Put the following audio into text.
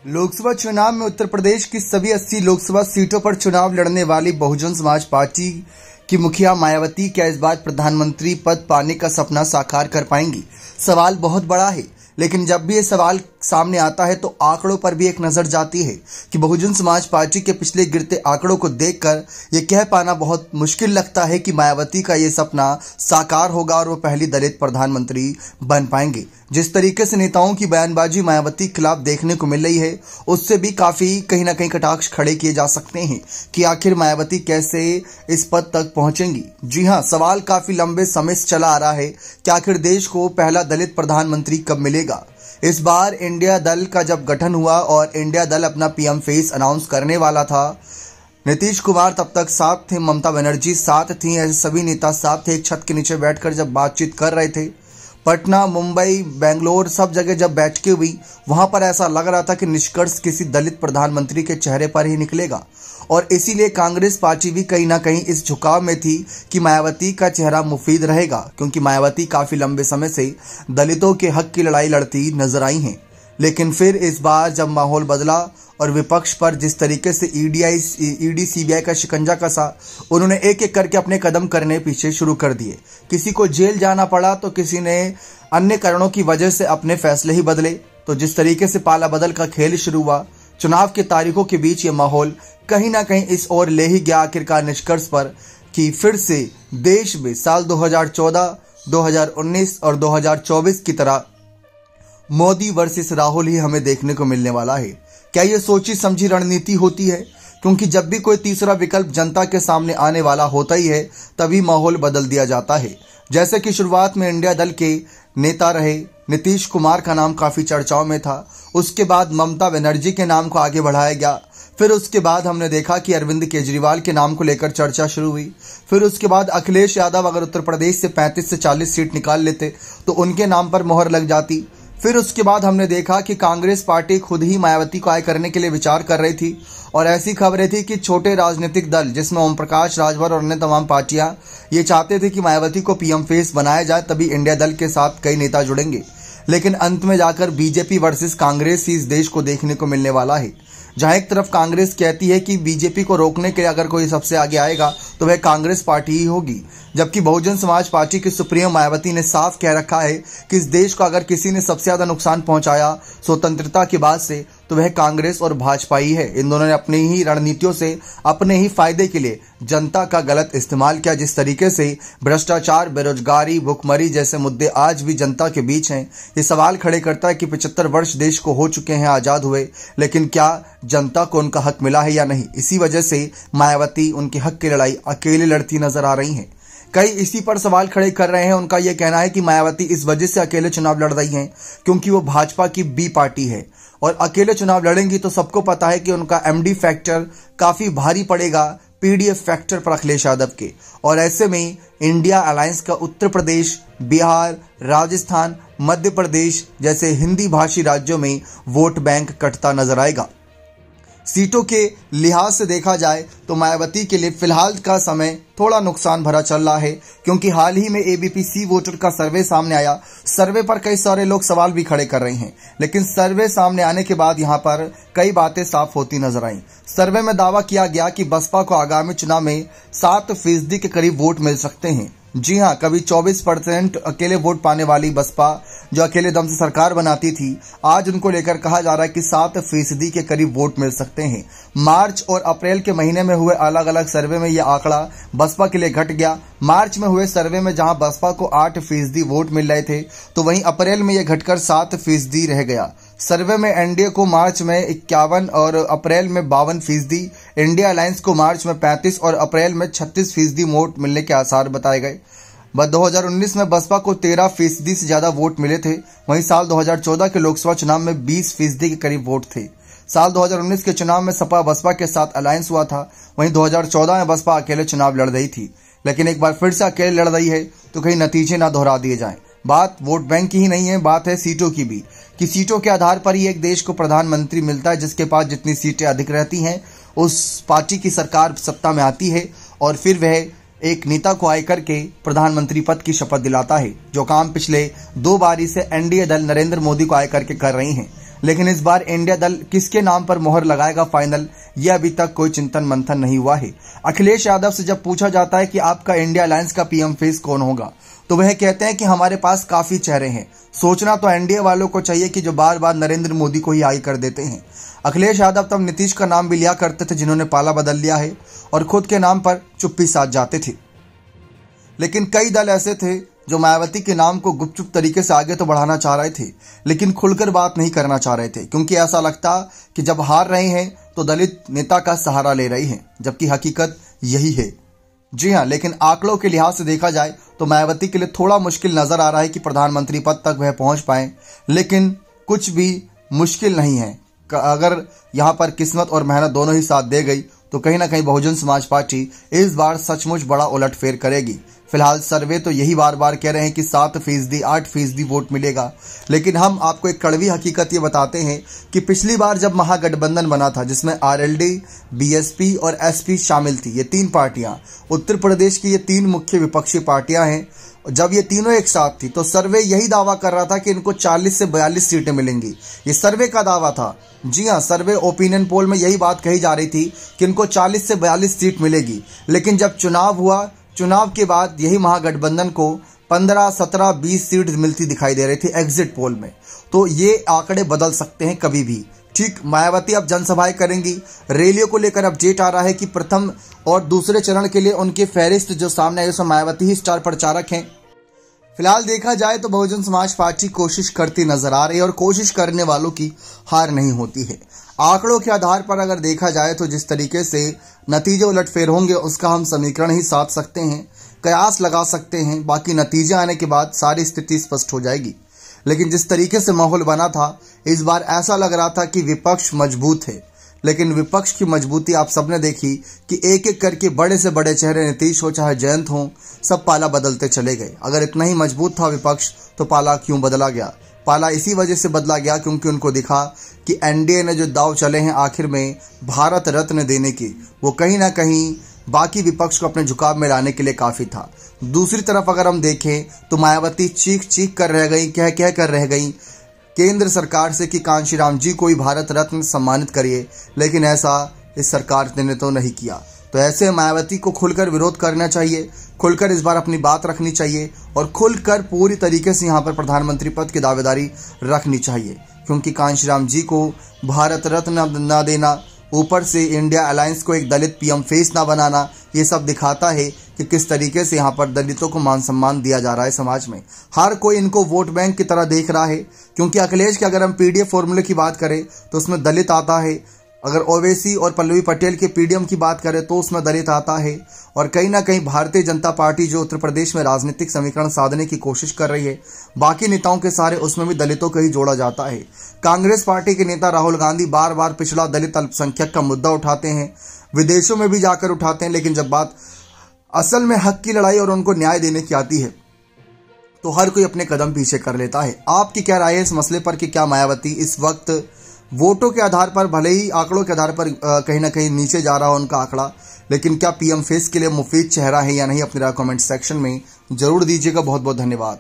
लोकसभा चुनाव में उत्तर प्रदेश की सभी 80 लोकसभा सीटों पर चुनाव लड़ने वाली बहुजन समाज पार्टी की मुखिया मायावती क्या इस बार प्रधानमंत्री पद पाने का सपना साकार कर पाएंगी? सवाल बहुत बड़ा है, लेकिन जब भी ये सवाल सामने आता है तो आंकड़ों पर भी एक नजर जाती है कि बहुजन समाज पार्टी के पिछले गिरते आंकड़ों को देखकर ये कह पाना बहुत मुश्किल लगता है कि मायावती का ये सपना साकार होगा और वो पहली दलित प्रधानमंत्री बन पाएंगे। जिस तरीके से नेताओं की बयानबाजी मायावती के खिलाफ देखने को मिल रही है, उससे भी काफी कहीं ना कहीं कटाक्ष खड़े किए जा सकते हैं कि आखिर मायावती कैसे इस पद तक पहुंचेंगी। जी हां, सवाल काफी लंबे समय से चला आ रहा है कि आखिर देश को पहला दलित प्रधानमंत्री कब मिलेगा। इस बार इंडिया दल का जब गठन हुआ और इंडिया दल अपना पीएम फेस अनाउंस करने वाला था, नीतीश कुमार तब तक साथ थे, ममता बनर्जी साथ थी, ऐसे सभी नेता साथ थे। एक छत के नीचे बैठकर जब बातचीत कर रहे थे, पटना, मुंबई, बेंगलोर सब जगह जब बैठकें हुई, वहां पर ऐसा लग रहा था कि निष्कर्ष किसी दलित प्रधानमंत्री के चेहरे पर ही निकलेगा। और इसीलिए कांग्रेस पार्टी भी कहीं ना कहीं इस झुकाव में थी कि मायावती का चेहरा मुफीद रहेगा, क्योंकि मायावती काफी लंबे समय से दलितों के हक की लड़ाई लड़ती नजर आई हैं। लेकिन फिर इस बार जब माहौल बदला और विपक्ष पर जिस तरीके से ईडी सीबीआई का शिकंजा कसा, उन्होंने एक एक करके अपने कदम करने पीछे शुरू कर दिए। किसी को जेल जाना पड़ा तो किसी ने अन्य कारणों की वजह से अपने फैसले ही बदले। तो जिस तरीके से पाला बदल का खेल शुरू हुआ, चुनाव की तारीखों के बीच ये माहौल कहीं ना कहीं इस ओर ले ही गया आखिरकार निष्कर्ष पर कि फिर से देश में साल 2014, 2019 और 2024 की तरह मोदी वर्सेस राहुल ही हमें देखने को मिलने वाला है। क्या ये सोची समझी रणनीति होती है? क्योंकि जब भी कोई तीसरा विकल्प जनता के सामने आने वाला होता ही है, तभी माहौल बदल दिया जाता है। जैसे कि शुरुआत में इंडिया दल के नेता रहे नीतीश कुमार का नाम काफी चर्चाओं में था, उसके बाद ममता बनर्जी के नाम को आगे बढ़ाया गया, फिर उसके बाद हमने देखा कि अरविंद केजरीवाल के नाम को लेकर चर्चा शुरू हुई, फिर उसके बाद अखिलेश यादव अगर उत्तर प्रदेश से 35 से 40 सीट निकाल लेते तो उनके नाम पर मोहर लग जाती। फिर उसके बाद हमने देखा कि कांग्रेस पार्टी खुद ही मायावती को आय करने के लिए विचार कर रही थी और ऐसी खबरें थी कि छोटे राजनीतिक दल जिसमें ओम प्रकाश राजभर और अन्य तमाम पार्टियां ये चाहते थे कि मायावती को पीएम फेस बनाया जाए, तभी इंडिया दल के साथ कई नेता जुड़ेंगे। लेकिन अंत में जाकर बीजेपी वर्सेस कांग्रेस ही इस देश को देखने को मिलने वाला है, जहां एक तरफ कांग्रेस कहती है कि बीजेपी को रोकने के लिए अगर कोई सबसे आगे आएगा तो वह कांग्रेस पार्टी ही होगी, जबकि बहुजन समाज पार्टी की सुप्रीमो मायावती ने साफ कह रखा है कि इस देश को अगर किसी ने सबसे ज्यादा नुकसान पहुंचाया स्वतंत्रता के बाद से तो वह कांग्रेस और भाजपा ही है। इन दोनों ने अपनी ही रणनीतियों से अपने ही फायदे के लिए जनता का गलत इस्तेमाल किया। जिस तरीके से भ्रष्टाचार, बेरोजगारी, भुखमरी जैसे मुद्दे आज भी जनता के बीच हैं, ये सवाल खड़े करता है कि 75 वर्ष देश को हो चुके हैं आजाद हुए, लेकिन क्या जनता को उनका हक मिला है या नहीं। इसी वजह से मायावती उनके हक की लड़ाई अकेले लड़ती नजर आ रही हैं। कई इसी पर सवाल खड़े कर रहे हैं। उनका यह कहना है कि मायावती इस वजह से अकेले चुनाव लड़ रही हैं क्योंकि वो भाजपा की बी पार्टी है और अकेले चुनाव लड़ेंगी तो सबको पता है कि उनका एमडी फैक्टर काफी भारी पड़ेगा पीडीएफ फैक्टर पर अखिलेश यादव के। और ऐसे में इंडिया अलायंस का उत्तर प्रदेश, बिहार, राजस्थान, मध्य प्रदेश जैसे हिंदी भाषी राज्यों में वोट बैंक कटता नजर आएगा। सीटों के लिहाज से देखा जाए तो मायावती के लिए फिलहाल का समय थोड़ा नुकसान भरा चल रहा है, क्योंकि हाल ही में एबीपी सी वोटर का सर्वे सामने आया। सर्वे पर कई सारे लोग सवाल भी खड़े कर रहे हैं, लेकिन सर्वे सामने आने के बाद यहां पर कई बातें साफ होती नजर आईं। सर्वे में दावा किया गया कि बसपा को आगामी चुनाव में 7% के करीब वोट मिल सकते हैं। जी हां, कभी 24% अकेले वोट पाने वाली बसपा जो अकेले दम से सरकार बनाती थी, आज उनको लेकर कहा जा रहा है कि 7% के करीब वोट मिल सकते हैं। मार्च और अप्रैल के महीने में हुए अलग अलग सर्वे में यह आंकड़ा बसपा के लिए घट गया। मार्च में हुए सर्वे में जहां बसपा को 8% वोट मिल रहे थे, तो वहीं अप्रैल में यह घटकर 7% रह गया। सर्वे में एनडीए को मार्च में 51 और अप्रैल में 52%, इंडिया अलायंस को मार्च में 35 और अप्रैल में 36% वोट मिलने के आसार बताए गए। 2019 में बसपा को 13% से ज्यादा वोट मिले थे। वहीं साल 2014 के लोकसभा चुनाव में 20% के करीब वोट थे। साल 2019 के चुनाव में सपा बसपा के साथ अलायंस हुआ था। वहीं 2014 में बसपा अकेले चुनाव लड़ रही थी, लेकिन एक बार फिर से अकेले लड़ रही है तो कहीं नतीजे ना दोहरा दिए जाएं। बात वोट बैंक की ही नहीं है, बात है सीटों की भी, कि सीटों के आधार पर ही एक देश को प्रधानमंत्री मिलता है। जिसके पास जितनी सीटें अधिक रहती हैं उस पार्टी की सरकार सत्ता में आती है और फिर वह एक नेता को आय करके प्रधानमंत्री पद की शपथ दिलाता है, जो काम पिछले 2 बारी से एनडीए दल नरेंद्र मोदी को आय करके कर रही हैं। लेकिन इस बार इंडिया दल किसके नाम पर मोहर लगाएगा फाइनल, यह अभी तक कोई चिंतन मंथन नहीं हुआ है। अखिलेश यादव से जब पूछा जाता है कि आपका इंडिया अलायंस का पीएम फेस कौन होगा, तो वह कहते हैं कि हमारे पास काफी चेहरे हैं। सोचना तो एनडीए वालों को चाहिए कि जो बार बार नरेंद्र मोदी को ही आई कर देते हैं। अखिलेश यादव तब नीतीश का नाम भी लिया करते थे, जिन्होंने पाला बदल लिया है और खुद के नाम पर चुप्पी साध जाते थे। लेकिन कई दल ऐसे थे जो मायावती के नाम को गुपचुप तरीके से आगे तो बढ़ाना चाह रहे थे, लेकिन खुलकर बात नहीं करना चाह रहे थे, क्योंकि ऐसा लगता कि जब हार रहे हैं तो दलित नेता का सहारा ले रही हैं, जबकि हकीकत यही है। जी हां, लेकिन आंकड़ों के लिहाज से देखा जाए तो मायावती के लिए थोड़ा मुश्किल नजर आ रहा है कि प्रधानमंत्री पद तक वह पहुंच पाए, लेकिन कुछ भी मुश्किल नहीं है। अगर यहां पर किस्मत और मेहनत दोनों ही साथ दे गई तो कहीं ना कहीं बहुजन समाज पार्टी इस बार सचमुच बड़ा उलटफेर करेगी। फिलहाल सर्वे तो यही बार बार कह रहे हैं कि 7%, 8% वोट मिलेगा, लेकिन हम आपको एक कड़वी हकीकत ये बताते हैं कि पिछली बार जब महागठबंधन बना था, जिसमें आरएलडी, बीएसपी और एसपी शामिल थी, ये 3 पार्टियां, उत्तर प्रदेश की ये 3 मुख्य विपक्षी पार्टियां हैं, जब ये तीनों एक साथ थी तो सर्वे यही दावा कर रहा था कि इनको 40 से 42 सीटें मिलेंगी। ये सर्वे का दावा था। जी हां, सर्वे ओपिनियन पोल में यही बात कही जा रही थी कि इनको 40 से 42 सीट मिलेगी, लेकिन जब चुनाव हुआ, चुनाव के बाद यही महागठबंधन को 15, 17, 20 सीट मिलती दिखाई दे रही थी एग्जिट पोल में। तो ये आंकड़े बदल सकते हैं कभी भी। ठीक, मायावती अब जनसभाएं करेंगी। रैलियों को लेकर अपडेट आ रहा है कि प्रथम और दूसरे चरण के लिए उनके फहरिस्त जो सामने है, उसमें मायावती ही स्टार प्रचारक हैं। फिलहाल देखा जाए तो बहुजन समाज पार्टी कोशिश करती नजर आ रही है और कोशिश करने वालों की हार नहीं होती है। आंकड़ों के आधार पर अगर देखा जाए तो जिस तरीके से नतीजे उलटफेर होंगे उसका हम समीकरण ही साध सकते हैं, कयास लगा सकते हैं। बाकी नतीजे आने के बाद सारी स्थिति स्पष्ट हो जाएगी। लेकिन जिस तरीके से माहौल बना था, इस बार ऐसा लग रहा था कि विपक्ष मजबूत है, लेकिन विपक्ष की मजबूती आप सबने देखी कि एक एक करके बड़े से बड़े चेहरे, नीतीश हो चाहे जयंत हो, सब पाला बदलते चले गए। अगर इतना ही मजबूत था विपक्ष तो पाला क्यों बदला गया? पाला इसी वजह से बदला गया क्योंकि उनको दिखा कि एनडीए ने जो दाव चले हैं आखिर में भारत रत्न देने की, वो कहीं ना कहीं बाकी विपक्ष को अपने झुकाव में लाने के लिए काफी था। दूसरी तरफ अगर हम देखें तो मायावती चीख चीख कर रह गई, कह कह कर रह गई केंद्र सरकार से कि कांशीराम जी को भारत रत्न सम्मानित करिए, लेकिन ऐसा इस सरकार ने तो नहीं किया। तो ऐसे मायावती को खुलकर विरोध करना चाहिए, खुलकर इस बार अपनी बात रखनी चाहिए और खुलकर पूरी तरीके से यहाँ पर प्रधानमंत्री पद की दावेदारी रखनी चाहिए, क्योंकि कांशीराम जी को भारत रत्न न देना, ऊपर से इंडिया अलायंस को एक दलित पीएम फेस ना बनाना, ये सब दिखाता है कि किस तरीके से यहाँ पर दलितों को मान सम्मान दिया जा रहा है समाज में। हर कोई इनको वोट बैंक की तरह देख रहा है, क्योंकि अखिलेश के अगर हम पीडीएफ फॉर्मूले की बात करें तो उसमें दलित आता है, अगर ओवैसी और पल्लवी पटेल के पीडीएम की बात करें तो उसमें दलित आता है, और कहीं ना कहीं भारतीय जनता पार्टी जो उत्तर प्रदेश में राजनीतिक समीकरण साधने की कोशिश कर रही है, बाकी नेताओं के सारे उसमें भी दलितों को ही जोड़ा जाता है। कांग्रेस पार्टी के नेता राहुल गांधी बार बार पिछड़ा दलित अल्पसंख्यक का मुद्दा उठाते हैं, विदेशों में भी जाकर उठाते हैं, लेकिन जब बात असल में हक की लड़ाई और उनको न्याय देने की आती है तो हर कोई अपने कदम पीछे कर लेता है। आपकी क्या राय है इस मसले पर कि क्या मायावती इस वक्त वोटों के आधार पर, भले ही आंकड़ों के आधार पर कहीं ना कहीं नीचे जा रहा हो उनका आंकड़ा, लेकिन क्या पीएम फेस के लिए मुफीद चेहरा है या नहीं? अपने कमेंट सेक्शन में जरूर दीजिएगा। बहुत बहुत धन्यवाद।